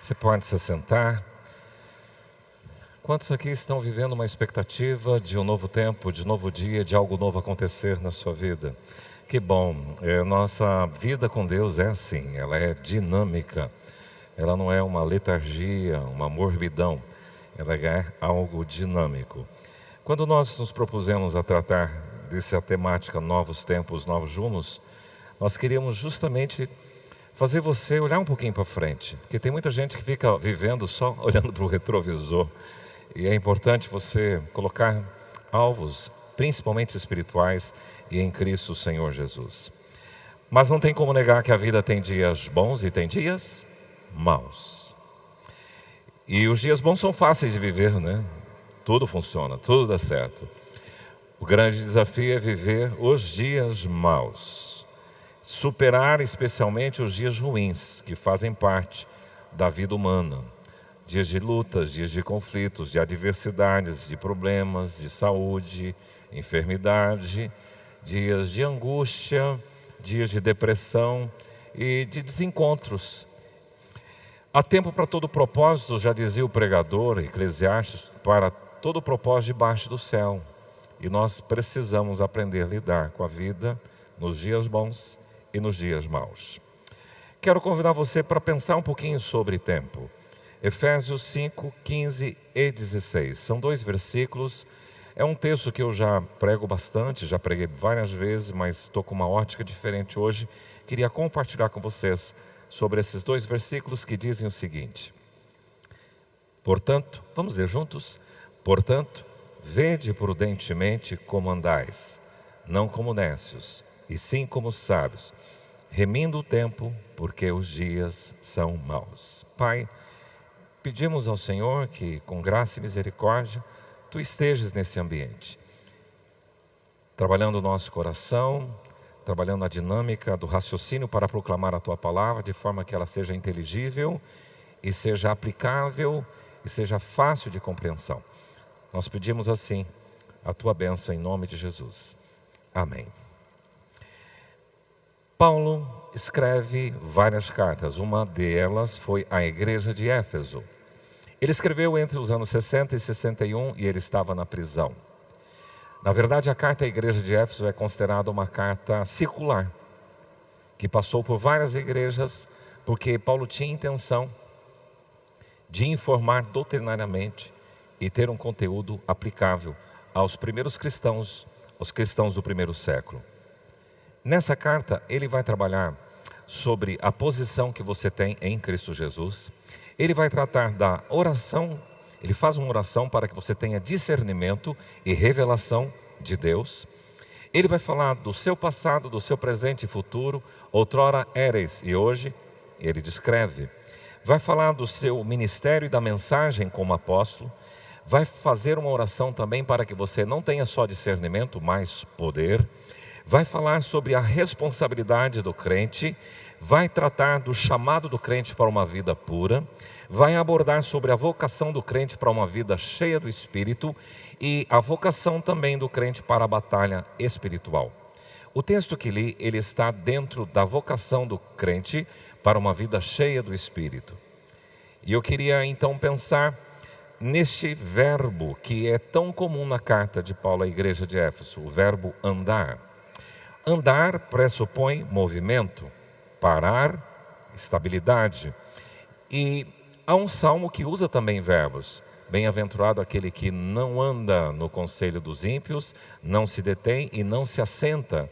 Você pode se sentar. Quantos aqui estão vivendo uma expectativa de um novo tempo, de um novo dia, de algo novo acontecer na sua vida? Que bom, nossa vida com Deus é assim, ela é dinâmica. Ela não é uma letargia, uma morbidão, ela é algo dinâmico. Quando nós nos propusemos a tratar dessa temática Novos Tempos, Novos Rumos, nós queríamos justamente fazer você olhar um pouquinho para frente, porque tem muita gente que fica vivendo só olhando para o retrovisor, e é importante você colocar alvos, principalmente espirituais, e em Cristo Senhor Jesus. Mas não tem como negar que a vida tem dias bons e tem dias maus. E os dias bons são fáceis de viver, né? Tudo funciona, tudo dá certo. O grande desafio é viver os dias maus. Superar especialmente os dias ruins, que fazem parte da vida humana. Dias de lutas, dias de conflitos, de adversidades, de problemas, de saúde, enfermidade, dias de angústia, dias de depressão e de desencontros. Há tempo para todo propósito, já dizia o pregador Eclesiastes, para todo propósito debaixo do céu. E nós precisamos aprender a lidar com a vida nos dias bons e nos dias maus. Quero convidar você para pensar um pouquinho sobre tempo. Efésios 5, 15 e 16. São 2 versículos. É um texto que eu já prego bastante, já preguei várias vezes, mas estou com uma ótica diferente hoje. Queria compartilhar com vocês sobre esses 2 versículos que dizem o seguinte. Portanto, vamos ler juntos? Portanto, vede prudentemente como andais, não como necios, e sim como sábios, remindo o tempo, porque os dias são maus. Pai, pedimos ao Senhor que, com graça e misericórdia, Tu estejas nesse ambiente, trabalhando o nosso coração, trabalhando a dinâmica do raciocínio para proclamar a Tua palavra, de forma que ela seja inteligível e seja aplicável e seja fácil de compreensão. Nós pedimos assim a Tua bênção em nome de Jesus. Amém. Paulo escreve várias cartas, uma delas foi à igreja de Éfeso. Ele escreveu entre os anos 60 e 61 e ele estava na prisão. Na verdade, a carta à igreja de Éfeso é considerada uma carta circular, que passou por várias igrejas, porque Paulo tinha intenção de informar doutrinariamente e ter um conteúdo aplicável aos primeiros cristãos, aos cristãos do primeiro século. Nessa carta, ele vai trabalhar sobre a posição que você tem em Cristo Jesus. Ele vai tratar da oração, ele faz uma oração para que você tenha discernimento e revelação de Deus. Ele vai falar do seu passado, do seu presente e futuro, outrora éreis e hoje, ele descreve. Vai falar do seu ministério e da mensagem como apóstolo. Vai fazer uma oração também para que você não tenha só discernimento, mas poder. Vai falar sobre a responsabilidade do crente, vai tratar do chamado do crente para uma vida pura, vai abordar sobre a vocação do crente para uma vida cheia do Espírito e a vocação também do crente para a batalha espiritual. O texto que li, ele está dentro da vocação do crente para uma vida cheia do Espírito. E eu queria então pensar neste verbo que é tão comum na carta de Paulo à igreja de Éfeso, o verbo andar. Andar pressupõe movimento, parar, estabilidade. E há um salmo que usa também verbos. Bem-aventurado aquele que não anda no conselho dos ímpios, não se detém e não se assenta.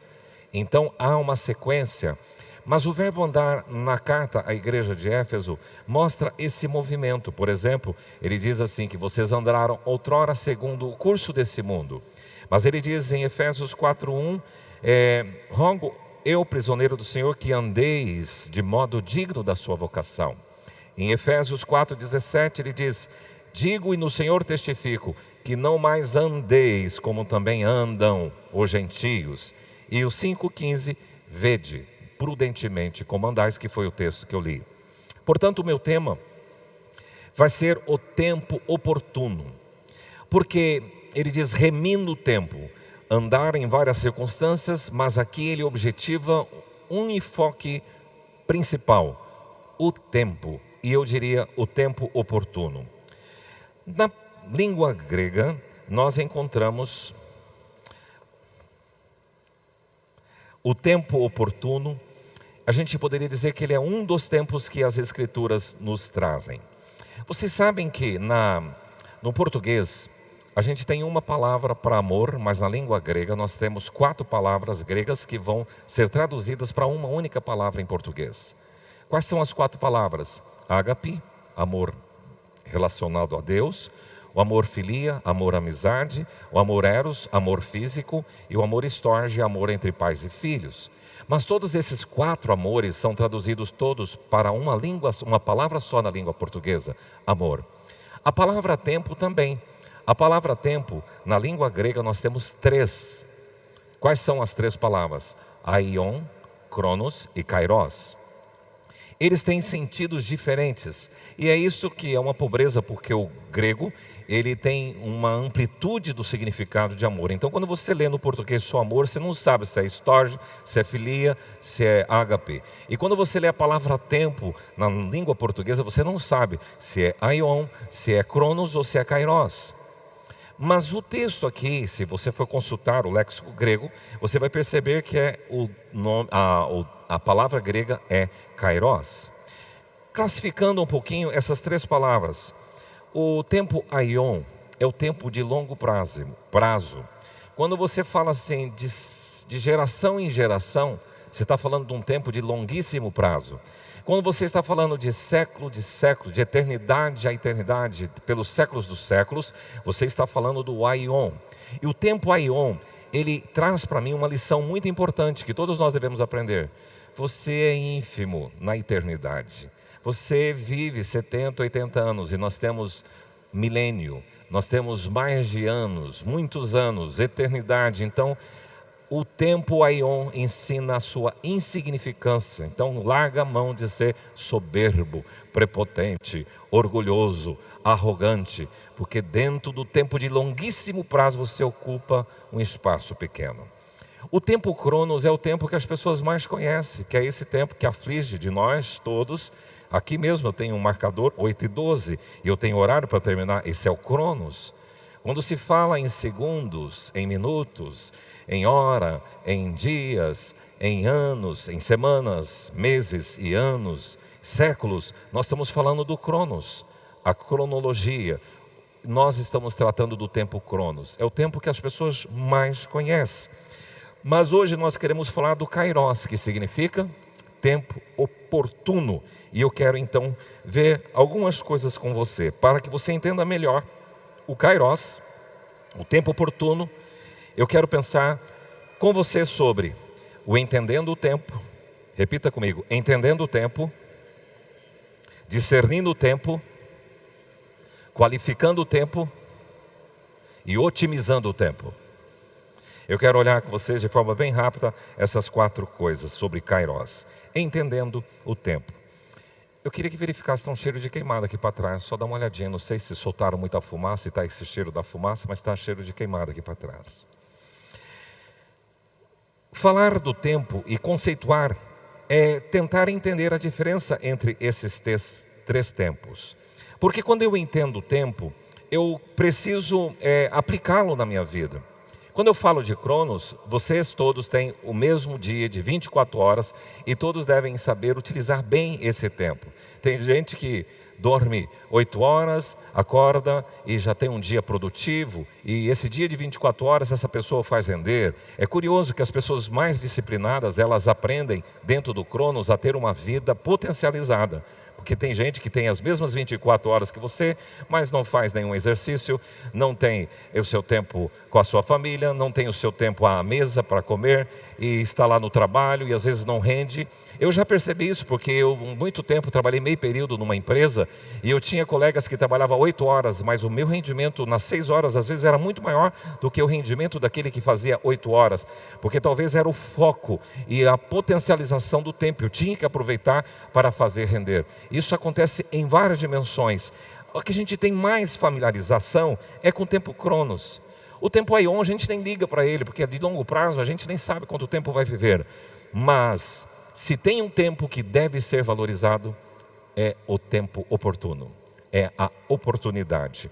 Então há uma sequência. Mas o verbo andar na carta à igreja de Éfeso mostra esse movimento. Por exemplo, ele diz assim que vocês andaram outrora segundo o curso desse mundo. Mas ele diz em Efésios 4:1, rogo eu, prisioneiro do Senhor, que andeis de modo digno da sua vocação. Em Efésios 4:17 ele diz, digo e no Senhor testifico, que não mais andeis como também andam os gentios. E o 5:15, vede prudentemente como andais, que foi o texto que eu li. Portanto, o meu tema vai ser o tempo oportuno, porque ele diz remindo o tempo, andar em várias circunstâncias, mas aqui ele objetiva um enfoque principal, o tempo e eu diria o tempo oportuno. Na língua grega, nós encontramos o tempo oportuno. A gente poderia dizer que ele é um dos tempos que as Escrituras nos trazem. Vocês sabem que no português, a gente tem uma palavra para amor, mas na língua grega nós temos 4 palavras gregas que vão ser traduzidas para uma única palavra em português. Quais são as 4 palavras? Ágape, amor relacionado a Deus; o amor filia, amor amizade; o amor eros, amor físico; e o amor storge, amor entre pais e filhos. Mas todos esses 4 amores são traduzidos todos para uma palavra só na língua portuguesa: amor. A palavra tempo também. A palavra tempo, na língua grega, nós temos 3. Quais são as 3 palavras? Aion, Cronos e Kairos. Eles têm sentidos diferentes. E é isso que é uma pobreza, porque o grego, ele tem uma amplitude do significado de amor. Então, quando você lê no português só amor, você não sabe se é storge, se é filia, se é ágape. E quando você lê a palavra tempo na língua portuguesa, você não sabe se é aion, se é cronos ou se é kairos. Mas o texto aqui, se você for consultar o léxico grego, você vai perceber que a palavra grega é kairos. Classificando um pouquinho essas 3 palavras, o tempo aion é o tempo de longo prazo. Quando você fala assim de geração em geração, você está falando de um tempo de longuíssimo prazo. Quando você está falando de século, de eternidade a eternidade, pelos séculos dos séculos, você está falando do aion. E o tempo aion, ele traz para mim uma lição muito importante que todos nós devemos aprender. Você é ínfimo na eternidade. Você vive 70, 80 anos e nós temos milênio, nós temos mais de anos, muitos anos, eternidade. Então, o tempo aion ensina a sua insignificância. Então, larga a mão de ser soberbo, prepotente, orgulhoso, arrogante, porque dentro do tempo de longuíssimo prazo você ocupa um espaço pequeno. O tempo cronos é o tempo que as pessoas mais conhecem, que é esse tempo que aflige de nós todos. Aqui mesmo eu tenho um marcador 8:12 e eu tenho horário para terminar. Esse é o cronos. Quando se fala em segundos, em minutos, em hora, em dias, em anos, em semanas, meses e anos, séculos, nós estamos falando do cronos, a cronologia. Nós estamos tratando do tempo cronos, é o tempo que as pessoas mais conhecem. Mas hoje nós queremos falar do kairos, que significa tempo oportuno. E eu quero então ver algumas coisas com você, para que você entenda melhor o kairos, o tempo oportuno. Eu quero pensar com você sobre o entendendo o tempo. Repita comigo: entendendo o tempo, discernindo o tempo, qualificando o tempo e otimizando o tempo. Eu quero olhar com vocês de forma bem rápida essas 4 coisas sobre kairos. Entendendo o tempo. Eu queria que verificasse, está um cheiro de queimada aqui para trás. Só dá uma olhadinha, não sei se soltaram muita fumaça e está esse cheiro da fumaça, mas está cheiro de queimada aqui para trás. Falar do tempo e conceituar é tentar entender a diferença entre esses 3 tempos. Porque quando eu entendo o tempo, eu preciso aplicá-lo na minha vida. Quando eu falo de cronos, vocês todos têm o mesmo dia de 24 horas e todos devem saber utilizar bem esse tempo. Tem gente que dorme 8 horas, acorda e já tem um dia produtivo, e esse dia de 24 horas essa pessoa faz render. É curioso que as pessoas mais disciplinadas, elas aprendem dentro do cronos a ter uma vida potencializada. Porque tem gente que tem as mesmas 24 horas que você, mas não faz nenhum exercício, não tem o seu tempo com a sua família, não tem o seu tempo à mesa para comer, e está lá no trabalho e às vezes não rende. Eu já percebi isso porque eu, muito tempo, trabalhei meio período numa empresa e eu tinha colegas que trabalhavam 8 horas, mas o meu rendimento nas 6 horas às vezes era muito maior do que o rendimento daquele que fazia 8 horas, porque talvez era o foco e a potencialização do tempo, eu tinha que aproveitar para fazer render. Isso acontece em várias dimensões. O que a gente tem mais familiarização é com o tempo cronos. O tempo aion a gente nem liga para ele, porque é de longo prazo, a gente nem sabe quanto tempo vai viver. Mas se tem um tempo que deve ser valorizado, é o tempo oportuno, é a oportunidade.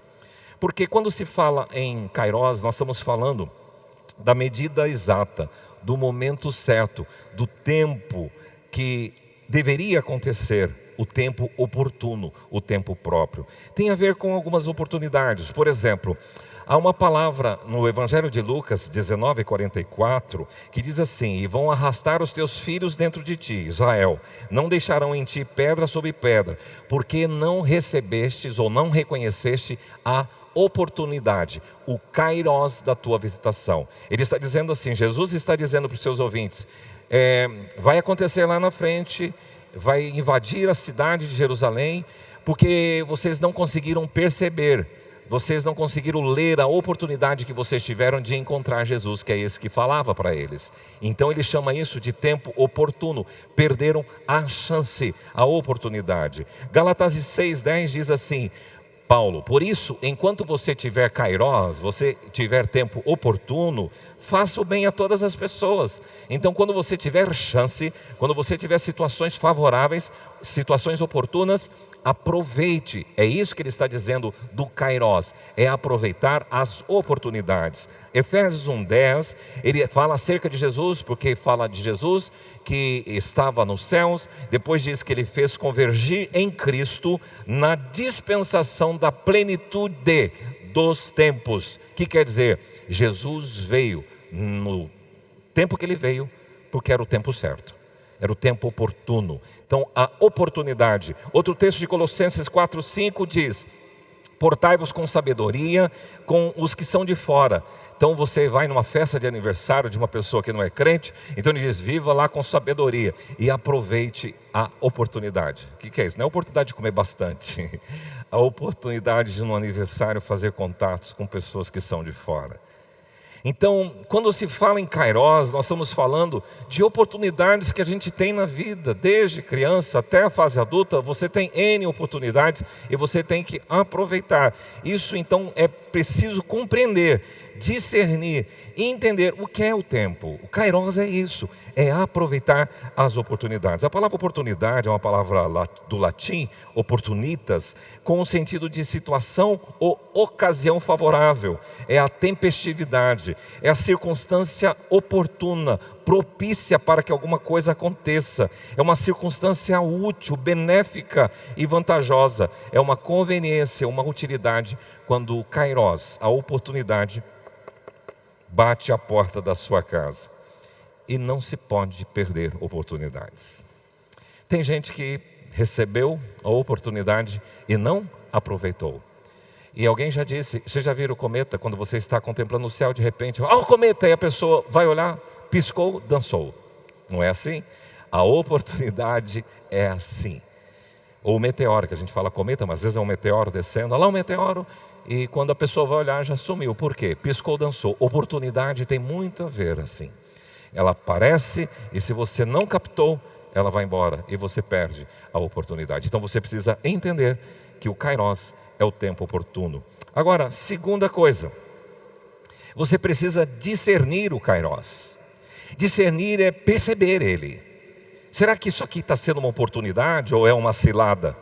Porque quando se fala em Kairos, nós estamos falando da medida exata, do momento certo, do tempo que deveria acontecer, o tempo oportuno, o tempo próprio. Tem a ver com algumas oportunidades. Por exemplo, há uma palavra no Evangelho de Lucas 19:44 que diz assim: e vão arrastar os teus filhos dentro de ti, Israel, não deixarão em ti pedra sobre pedra, porque não recebestes ou não reconheceste a oportunidade, o kairos da tua visitação. Ele está dizendo assim, Jesus está dizendo para os seus ouvintes, vai acontecer lá na frente, vai invadir a cidade de Jerusalém, porque vocês não conseguiram perceber, vocês não conseguiram ler a oportunidade que vocês tiveram de encontrar Jesus, que é esse que falava para eles. Então ele chama isso de tempo oportuno, perderam a chance, a oportunidade. Gálatas 6:10 diz assim, Paulo, por isso, enquanto você tiver kairos, você tiver tempo oportuno, faça o bem a todas as pessoas. Então, quando você tiver chance, quando você tiver situações favoráveis, situações oportunas, aproveite. É isso que ele está dizendo do kairos, é aproveitar as oportunidades. Efésios 1:10, ele fala acerca de Jesus, porque fala de Jesus que estava nos céus, depois diz que ele fez convergir em Cristo na dispensação da plenitude dos tempos. Que quer dizer? Jesus veio no tempo que ele veio, porque era o tempo certo, era o tempo oportuno. Então a oportunidade. Outro texto de Colossenses 4:5 diz, portai-vos com sabedoria com os que são de fora. Então você vai numa festa de aniversário de uma pessoa que não é crente, então ele diz, viva lá com sabedoria e aproveite a oportunidade. O que é isso? Não é a oportunidade de comer bastante, a oportunidade de no aniversário fazer contatos com pessoas que são de fora. Então, quando se fala em kairos, nós estamos falando de oportunidades que a gente tem na vida, desde criança até a fase adulta, você tem N oportunidades e você tem que aproveitar. Isso então é preciso compreender, discernir e entender o que é o tempo. O kairos é isso, é aproveitar as oportunidades. A palavra oportunidade é uma palavra do latim, opportunitas, com o sentido de situação ou ocasião favorável. É a tempestividade, é a circunstância oportuna, propícia para que alguma coisa aconteça. É uma circunstância útil, benéfica e vantajosa. É uma conveniência, uma utilidade, quando o kairos, a oportunidade, bate à porta da sua casa. E não se pode perder oportunidades. Tem gente que recebeu a oportunidade e não aproveitou. E alguém já disse, você já viu o cometa, quando você está contemplando o céu, de repente, o cometa, e a pessoa vai olhar, piscou, dançou. Não é assim? A oportunidade é assim. Ou o meteoro, que a gente fala cometa, mas às vezes é um meteoro descendo, olha lá um meteoro, e quando a pessoa vai olhar já sumiu. Por quê? Piscou, dançou. Oportunidade tem muito a ver assim. Ela aparece e se você não captou, ela vai embora e você perde a oportunidade. Então você precisa entender que o kairos é o tempo oportuno. Agora, segunda coisa, você precisa discernir o kairos. Discernir é perceber ele. Será que isso aqui está sendo uma oportunidade ou é uma cilada?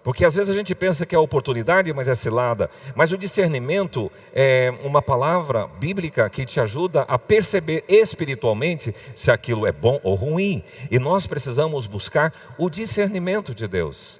Porque às vezes a gente pensa que é oportunidade, mas é cilada. Mas o discernimento é uma palavra bíblica que te ajuda a perceber espiritualmente se aquilo é bom ou ruim. E nós precisamos buscar o discernimento de Deus.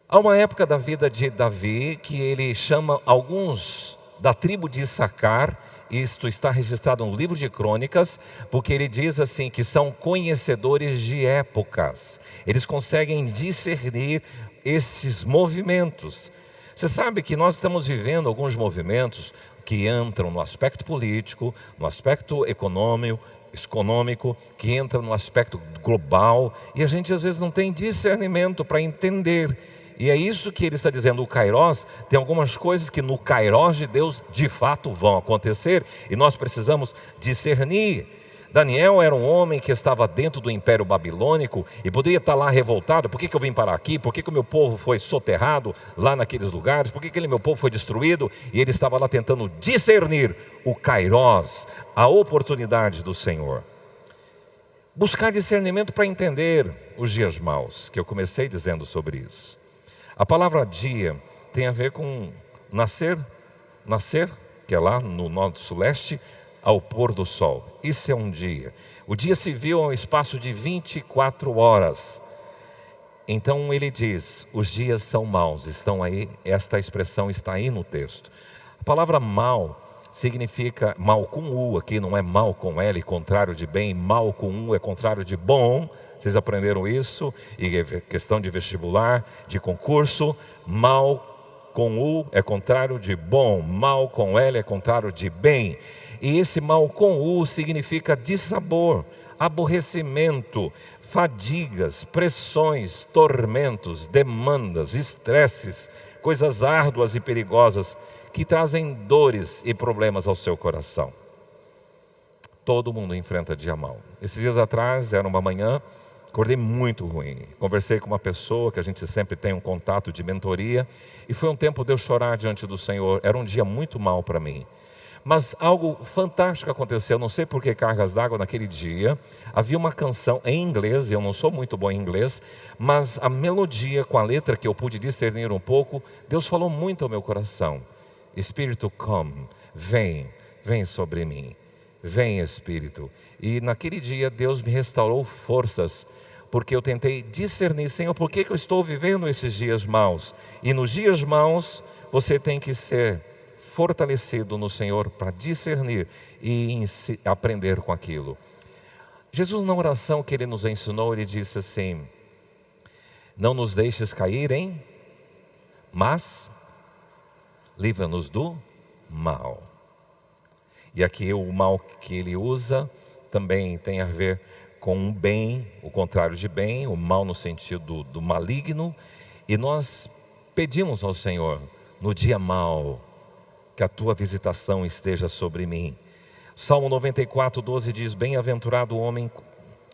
Há uma época da vida de Davi que ele chama alguns da tribo de Issacar. Isto está registrado no livro de Crônicas, porque ele diz assim que são conhecedores de épocas. Eles conseguem discernir esses movimentos. Você sabe que nós estamos vivendo alguns movimentos que entram no aspecto político, no aspecto econômico, que entram no aspecto global, e a gente às vezes não tem discernimento para entender. E é isso que ele está dizendo, o kairos, tem algumas coisas que no kairos de Deus de fato vão acontecer e nós precisamos discernir. Daniel era um homem que estava dentro do Império Babilônico e poderia estar lá revoltado, por que eu vim parar aqui, por que o meu povo foi soterrado lá naqueles lugares, por que aquele meu povo foi destruído, e ele estava lá tentando discernir o kairos, a oportunidade do Senhor. Buscar discernimento para entender os dias maus, que eu comecei dizendo sobre isso. A palavra dia tem a ver com nascer, que é lá no norte leste, ao pôr do sol. Isso é um dia. O dia civil é um espaço de 24 horas. Então ele diz, os dias são maus, estão aí, esta expressão está aí no texto. A palavra mal significa mal com U, aqui não é mal com L, contrário de bem, mal com U é contrário de bom. Vocês aprenderam isso? E questão de vestibular, de concurso, mal com U é contrário de bom, mal com L é contrário de bem. E esse mal com U significa dissabor, aborrecimento, fadigas, pressões, tormentos, demandas, estresses, coisas árduas e perigosas que trazem dores e problemas ao seu coração. Todo mundo enfrenta dia mau. Esses dias atrás, era uma manhã, acordei muito ruim. Conversei com uma pessoa que a gente sempre tem um contato de mentoria e foi um tempo de eu chorar diante do Senhor. Era um dia muito mau para mim. Mas algo fantástico aconteceu, não sei por que cargas d'água naquele dia. Havia uma canção em inglês, eu não sou muito bom em inglês, mas a melodia com a letra que eu pude discernir um pouco, Deus falou muito ao meu coração. Espírito, come, vem sobre mim, vem Espírito. E naquele dia Deus me restaurou forças, porque eu tentei discernir, Senhor, por que eu estou vivendo esses dias maus? E nos dias maus você tem que ser fortalecido no Senhor para discernir e aprender com aquilo. Jesus, na oração que Ele nos ensinou, Ele disse assim, não nos deixes cair mas livra-nos do mal. E aqui o mal que Ele usa também tem a ver com o bem, o contrário de bem, o mal no sentido do maligno. E nós pedimos ao Senhor, no dia mau, que a tua visitação esteja sobre mim. Salmo 94, 12 diz, bem-aventurado o homem,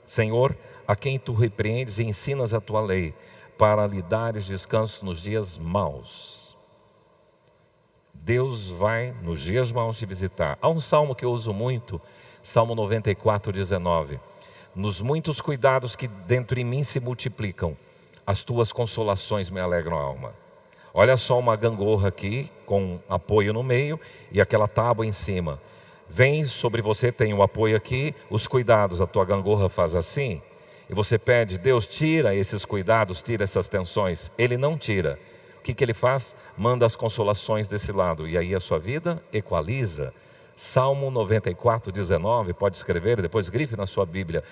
Senhor, a quem tu repreendes e ensinas a tua lei, para lhe dares descanso nos dias maus. Deus vai nos dias maus te visitar. Há um salmo que eu uso muito, Salmo 94, 19. Nos muitos cuidados que dentro de mim se multiplicam, as tuas consolações me alegram a alma. Olha só uma gangorra aqui, com apoio no meio e aquela tábua em cima. Vem sobre você, tem um apoio aqui, os cuidados, a tua gangorra faz assim. E você pede, Deus, tira esses cuidados, tira essas tensões. Ele não tira. O que Ele faz? Manda as consolações desse lado. E aí a sua vida equaliza. Salmo 94, 19, pode escrever, depois grife na sua Bíblia.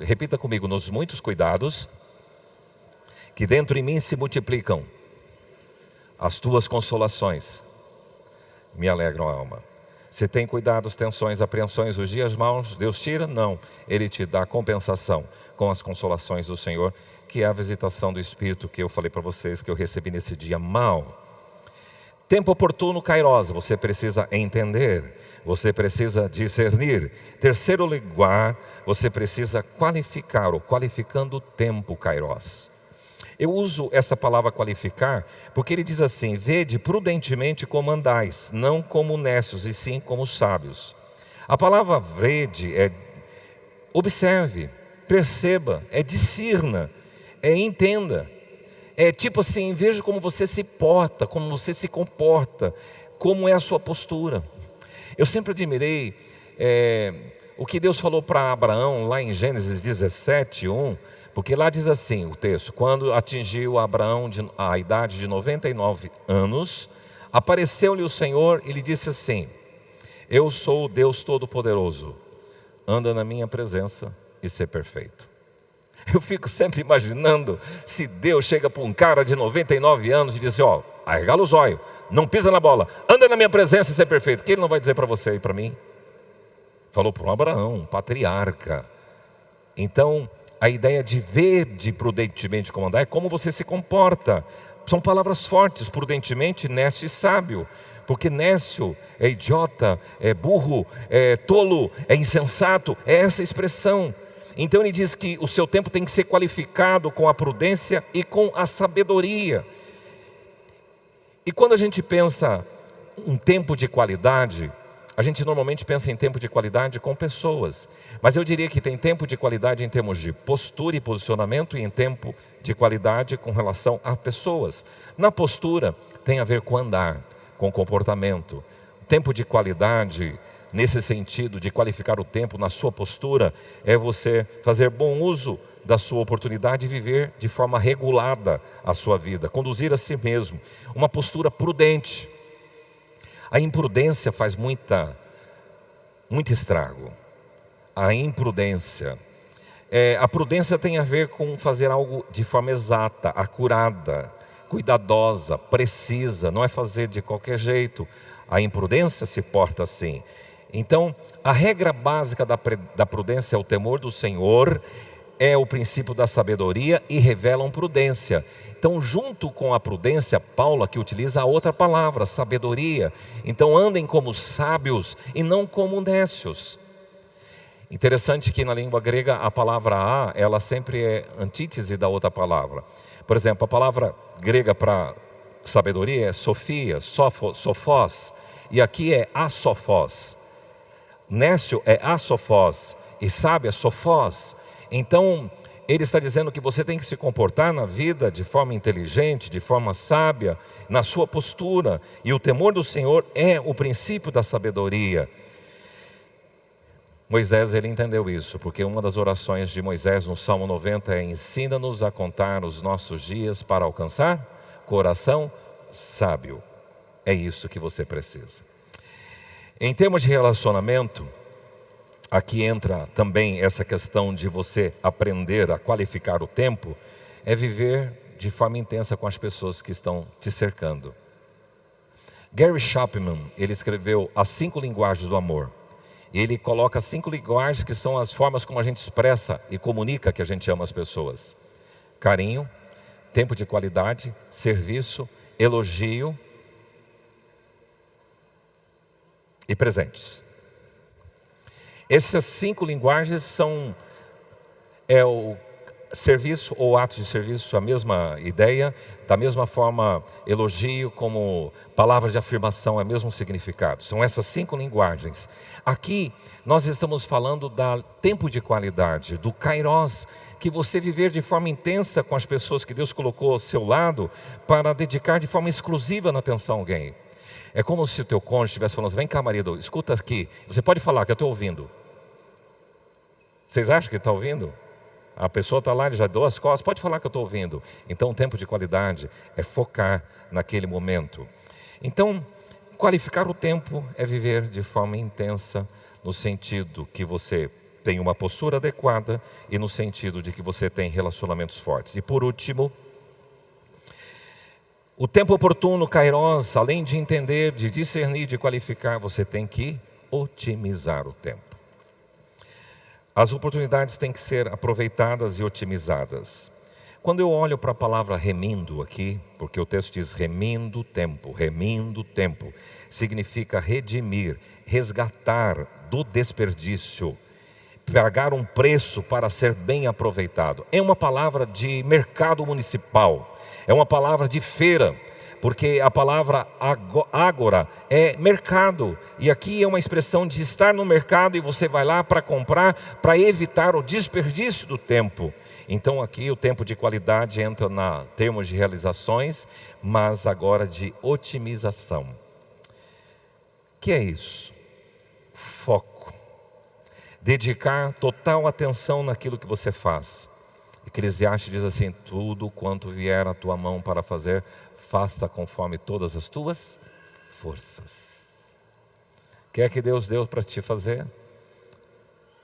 Repita comigo, nos muitos cuidados que dentro de mim se multiplicam, as tuas consolações me alegram a alma. Se tem cuidados, tensões, apreensões, os dias maus, Deus tira? Não. Ele te dá compensação com as consolações do Senhor, que é a visitação do Espírito que eu falei para vocês, que eu recebi nesse dia mau. Tempo oportuno, kairos, você precisa entender, você precisa discernir. Terceiro lugar, você precisa qualificar, ou qualificando o tempo, kairos. Eu uso essa palavra qualificar, porque ele diz assim, vede prudentemente como andais, não como necios, e sim como sábios. A palavra vede é observe, perceba, é discirna, é entenda. É tipo assim, veja como você se porta, como você se comporta, como é a sua postura. Eu sempre admirei o que Deus falou para Abraão lá em Gênesis 17, 1, porque lá diz assim o texto, quando atingiu Abraão a idade de 99 anos, apareceu-lhe o Senhor e lhe disse assim, eu sou o Deus Todo-Poderoso, anda na minha presença e ser perfeito. Eu fico sempre imaginando se Deus chega para um cara de 99 anos e diz assim, arregala os olhos, não pisa na bola, anda na minha presença e ser perfeito. O que Ele não vai dizer para você e para mim? Falou para um Abraão, um patriarca. Então, a ideia de ver de prudentemente como andar é como você se comporta. São palavras fortes, prudentemente, nécio e sábio. Porque nécio é idiota, é burro, é tolo, é insensato, é essa expressão. Então ele diz que o seu tempo tem que ser qualificado com a prudência e com a sabedoria. E quando a gente pensa um tempo de qualidade, A gente normalmente pensa em tempo de qualidade com pessoas, mas eu diria que tem tempo de qualidade em termos de postura e posicionamento e em tempo de qualidade com relação a pessoas. Na postura tem a ver com andar, com comportamento. Tempo de qualidade, nesse sentido de qualificar o tempo na sua postura, é você fazer bom uso da sua oportunidade de viver de forma regulada a sua vida, conduzir a si mesmo, uma postura prudente. A imprudência faz muito estrago. A imprudência. A prudência tem a ver com fazer algo de forma exata, acurada, cuidadosa, precisa, não é fazer de qualquer jeito. A imprudência se porta assim. Então, a regra básica da prudência é o temor do Senhor, é o princípio da sabedoria e revelam prudência. Então, junto com a prudência, Paulo aqui utiliza a outra palavra, sabedoria. Então, andem como sábios e não como nécios. Interessante que na língua grega a palavra a, ela sempre é antítese da outra palavra. Por exemplo, a palavra grega para sabedoria é sofia, sofós, e aqui é asofós. Nécio é asofós e sábio é sofós. Então, ele está dizendo que você tem que se comportar na vida de forma inteligente, de forma sábia, na sua postura. E o temor do Senhor é o princípio da sabedoria. Moisés, ele entendeu isso, porque uma das orações de Moisés no Salmo 90 é: ensina-nos a contar os nossos dias para alcançar coração sábio. É isso que você precisa. Em termos de relacionamento, aqui entra também essa questão de você aprender a qualificar o tempo, é viver de forma intensa com as pessoas que estão te cercando. Gary Chapman, ele escreveu As 5 Linguagens do Amor. Ele coloca 5 linguagens que são as formas como a gente expressa e comunica que a gente ama as pessoas: carinho, tempo de qualidade, serviço, elogio e presentes. Essas 5 linguagens são o serviço ou atos de serviço, a mesma ideia, da mesma forma elogio como palavras de afirmação, é o mesmo significado. São essas 5 linguagens. Aqui nós estamos falando do tempo de qualidade, do kairos, que você viver de forma intensa com as pessoas que Deus colocou ao seu lado para dedicar de forma exclusiva na atenção a alguém. É como se o teu cônjuge estivesse falando assim: vem cá, marido, escuta aqui, você pode falar que eu estou ouvindo. Vocês acham que está ouvindo? A pessoa está lá, ele já deu as costas, pode falar que eu estou ouvindo. Então, o tempo de qualidade é focar naquele momento. Então, qualificar o tempo é viver de forma intensa, no sentido que você tem uma postura adequada e no sentido de que você tem relacionamentos fortes. E por último, o tempo oportuno, kairos, além de entender, de discernir, de qualificar, você tem que otimizar o tempo. As oportunidades têm que ser aproveitadas e otimizadas. Quando eu olho para a palavra remindo aqui, porque o texto diz remindo tempo, significa redimir, resgatar do desperdício, pagar um preço para ser bem aproveitado. É uma palavra de mercado municipal, é uma palavra de feira, porque a palavra ágora é mercado, e aqui é uma expressão de estar no mercado e você vai lá para comprar, para evitar o desperdício do tempo. Então aqui o tempo de qualidade entra na termos de realizações, mas agora de otimização. O que é isso? Foco. Dedicar total atenção naquilo que você faz. Eclesiastes diz assim: tudo quanto vier à tua mão para fazer, faça conforme todas as tuas forças. O que é que Deus deu para te fazer?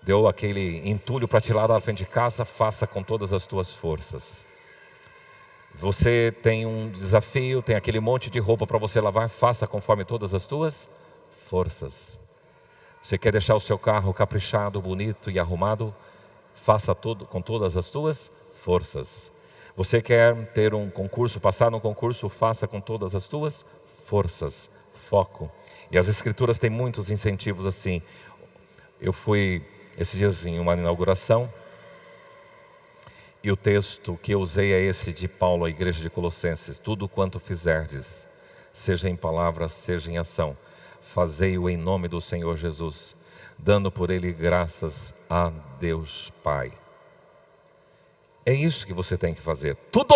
Deu aquele entulho para te lá da frente de casa, faça com todas as tuas forças. Você tem um desafio, tem aquele monte de roupa para você lavar, faça conforme todas as tuas forças. Você quer deixar o seu carro caprichado, bonito e arrumado, faça tudo com todas as tuas forças. Você quer ter um concurso, passar no concurso, faça com todas as tuas forças, foco. E as escrituras têm muitos incentivos assim. Eu fui esses dias em uma inauguração, e o texto que eu usei é esse de Paulo à igreja de Colossenses: tudo quanto fizerdes, seja em palavra, seja em ação, fazei-o em nome do Senhor Jesus, dando por ele graças a Deus Pai. É isso que você tem que fazer. Tudo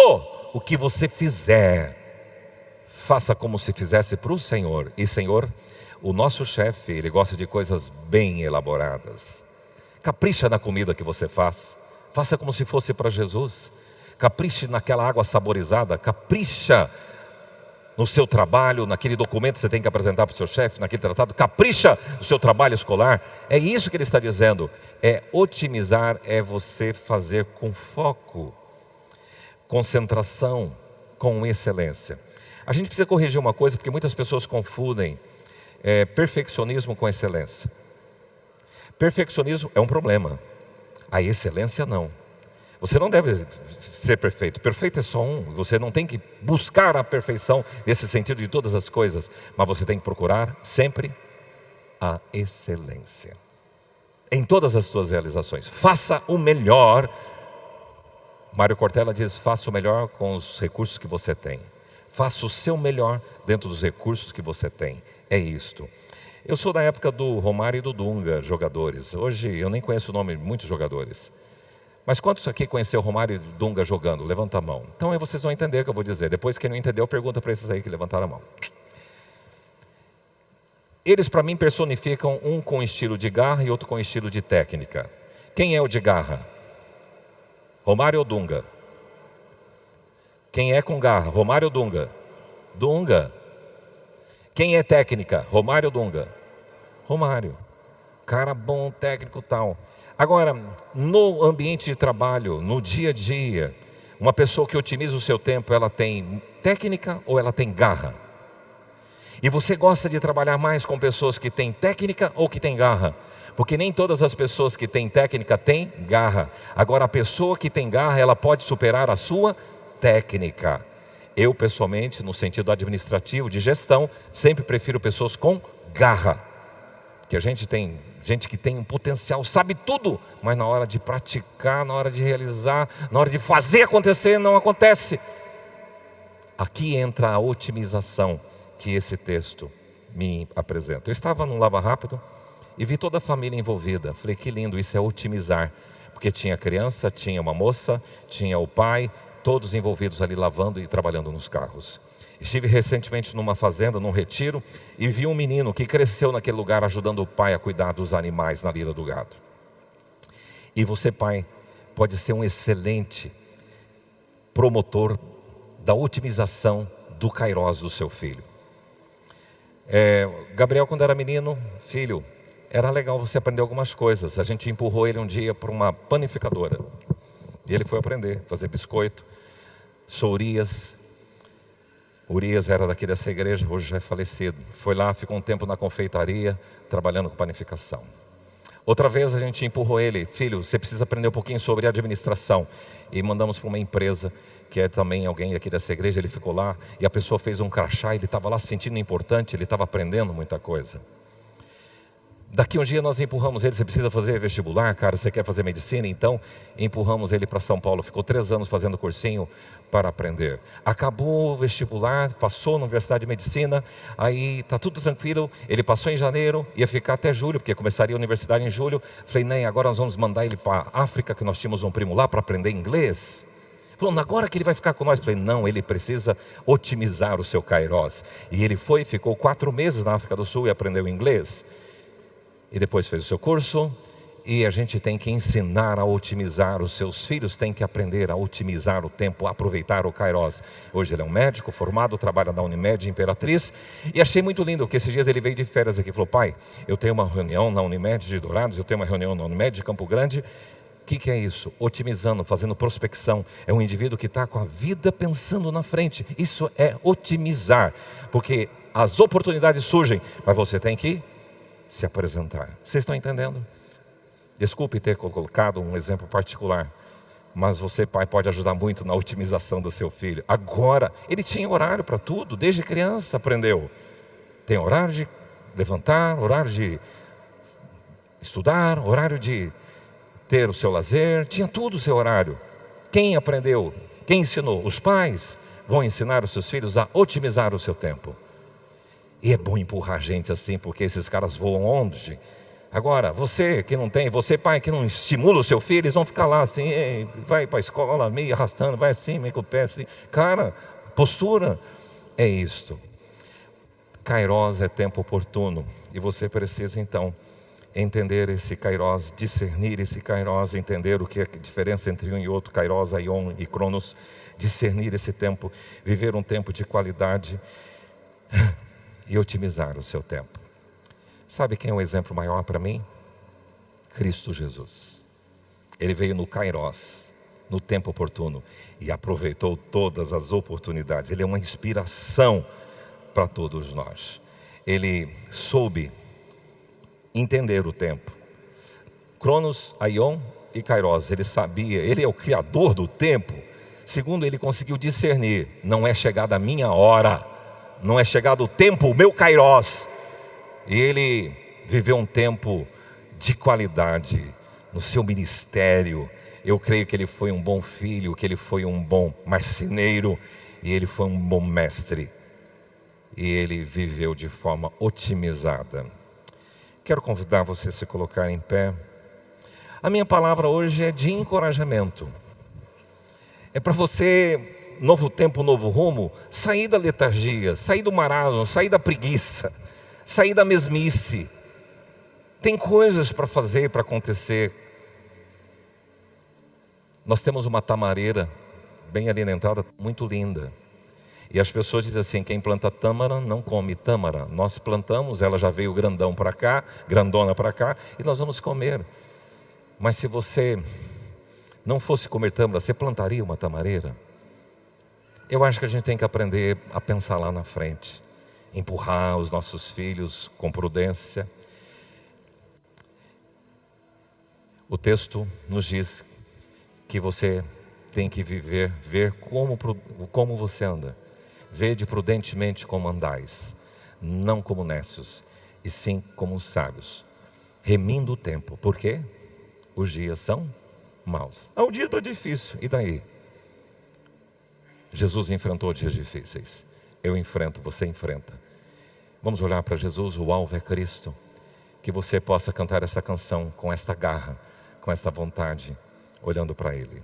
o que você fizer, faça como se fizesse para o Senhor. E Senhor, o nosso chefe, ele gosta de coisas bem elaboradas. Capricha na comida que você faz. Faça como se fosse para Jesus. Capriche naquela água saborizada. Capricha no seu trabalho, naquele documento que você tem que apresentar para o seu chefe, naquele tratado. Capricha no seu trabalho escolar. É isso que ele está dizendo. É otimizar, é você fazer com foco, concentração, com excelência. A gente precisa corrigir uma coisa, porque muitas pessoas confundem perfeccionismo com excelência. Perfeccionismo é um problema, a excelência não. Você não deve ser perfeito, perfeito é só um. Você não tem que buscar a perfeição nesse sentido de todas as coisas, mas você tem que procurar sempre a excelência em todas as suas realizações. Faça o melhor. Mário Cortella diz: faça o melhor com os recursos que você tem. Faça o seu melhor dentro dos recursos que você tem. É isto. Eu sou da época do Romário e do Dunga, jogadores. Hoje eu nem conheço o nome de muitos jogadores. Mas quantos aqui conheceu o Romário e o Dunga jogando? Levanta a mão. Então aí vocês vão entender o que eu vou dizer. Depois, quem não entendeu, pergunta para esses aí que levantaram a mão. Eles, para mim, personificam um com estilo de garra e outro com estilo de técnica. Quem é o de garra? Romário ou Dunga? Quem é com garra? Romário ou Dunga? Dunga. Quem é técnica? Romário ou Dunga? Romário. Cara bom, técnico tal. Agora, no ambiente de trabalho, no dia a dia, uma pessoa que otimiza o seu tempo, ela tem técnica ou ela tem garra? E você gosta de trabalhar mais com pessoas que têm técnica ou que têm garra? Porque nem todas as pessoas que têm técnica têm garra. Agora, a pessoa que tem garra, ela pode superar a sua técnica. Eu, pessoalmente, no sentido administrativo, de gestão, sempre prefiro pessoas com garra. Porque a gente tem gente que tem um potencial, sabe tudo, mas na hora de praticar, na hora de realizar, na hora de fazer acontecer, não acontece. Aqui entra a otimização que esse texto me apresenta. Eu estava num Lava Rápido e vi toda a família envolvida. Falei, que lindo, isso é otimizar. Porque tinha criança, tinha uma moça, tinha o pai, todos envolvidos ali lavando e trabalhando nos carros. Estive recentemente numa fazenda, num retiro, e vi um menino que cresceu naquele lugar ajudando o pai a cuidar dos animais na lida do gado. E você, pai, pode ser um excelente promotor da otimização do kairós do seu filho. Gabriel, quando era menino, filho, era legal você aprender algumas coisas. A gente empurrou ele um dia para uma panificadora. E ele foi aprender a fazer biscoito. Sou Urias era daqui dessa igreja, hoje já é falecido. Foi lá, ficou um tempo na confeitaria, trabalhando com panificação. Outra vez a gente empurrou ele, filho, você precisa aprender um pouquinho sobre administração. E mandamos para uma empresa, que é também alguém aqui dessa igreja, ele ficou lá, e a pessoa fez um crachá, ele estava lá se sentindo importante, ele estava aprendendo muita coisa. Daqui um dia nós empurramos ele, você precisa fazer vestibular, cara, você quer fazer medicina? Então empurramos ele para São Paulo, ficou 3 anos fazendo cursinho para aprender. Acabou o vestibular, passou na Universidade de Medicina, aí está tudo tranquilo, ele passou em janeiro, ia ficar até julho, porque começaria a universidade em julho. Falei, nem, agora nós vamos mandar ele para a África, que nós tínhamos um primo lá para aprender inglês. Falou, agora que ele vai ficar com nós. Falei, não, ele precisa otimizar o seu kairós. E ele foi, ficou 4 meses na África do Sul e aprendeu inglês. E depois fez o seu curso, e a gente tem que ensinar a otimizar. Os seus filhos têm que aprender a otimizar o tempo, a aproveitar o kairós. Hoje ele é um médico formado, trabalha na Unimed Imperatriz, e achei muito lindo, porque esses dias ele veio de férias aqui e falou, pai, eu tenho uma reunião na Unimed de Dourados, eu tenho uma reunião na Unimed de Campo Grande. O que é isso? Otimizando, fazendo prospecção. É um indivíduo que está com a vida pensando na frente. Isso é otimizar, porque as oportunidades surgem, mas você tem que se apresentar. Vocês estão entendendo? Desculpe ter colocado um exemplo particular, mas você, pai, pode ajudar muito na otimização do seu filho. Agora, ele tinha horário para tudo, desde criança aprendeu. Tem horário de levantar, horário de estudar, horário de ter o seu lazer, tinha tudo o seu horário. Quem aprendeu? Quem ensinou? Os pais vão ensinar os seus filhos a otimizar o seu tempo. E é bom empurrar gente assim, porque esses caras voam onde? Agora, você que não tem, você pai que não estimula o seu filho, eles vão ficar lá assim, "Ei, vai para a escola, meio arrastando, vai assim, meio com o pé assim." Cara, postura é isto. Kairós é tempo oportuno. E você precisa então entender esse Kairós, discernir esse Kairós, entender o que é a diferença entre um e outro, Kairós, Aion e Cronos, discernir esse tempo, viver um tempo de qualidade e otimizar o seu tempo. Sabe quem é o exemplo maior para mim? Cristo Jesus. Ele veio no Kairós, no tempo oportuno, e aproveitou todas as oportunidades. Ele é uma inspiração para todos nós. Ele soube entender o tempo. Cronos, Aion e Kairós, ele sabia, ele é o criador do tempo. Segundo, ele conseguiu discernir, não é chegada a minha hora, não é chegado o tempo, o meu Kairós. E ele viveu um tempo de qualidade no seu ministério. Eu creio que ele foi um bom filho, que ele foi um bom marceneiro e ele foi um bom mestre. E ele viveu de forma otimizada. Quero convidar você a se colocar em pé. A minha palavra hoje é de encorajamento. É para você, novo tempo, novo rumo, sair da letargia, sair do marasmo, sair da preguiça, sair da mesmice. Tem coisas para fazer, para acontecer. Nós temos uma tamareira bem ali na entrada, muito linda. E as pessoas dizem assim, quem planta tâmara não come tâmara. Nós plantamos, ela já veio grandão para cá, grandona para cá, e nós vamos comer. Mas se você não fosse comer tâmara, você plantaria uma tamareira? Eu acho que a gente tem que aprender a pensar lá na frente. Empurrar os nossos filhos com prudência. O texto nos diz que você tem que ver como você anda. Vede prudentemente como andais, não como necios, e sim como sábios, remindo o tempo. Por quê? Os dias são maus. O dia está difícil, e daí? Jesus enfrentou dias difíceis. Eu enfrento, você enfrenta. Vamos olhar para Jesus, o alvo é Cristo. Que você possa cantar essa canção com esta garra, com esta vontade, olhando para Ele.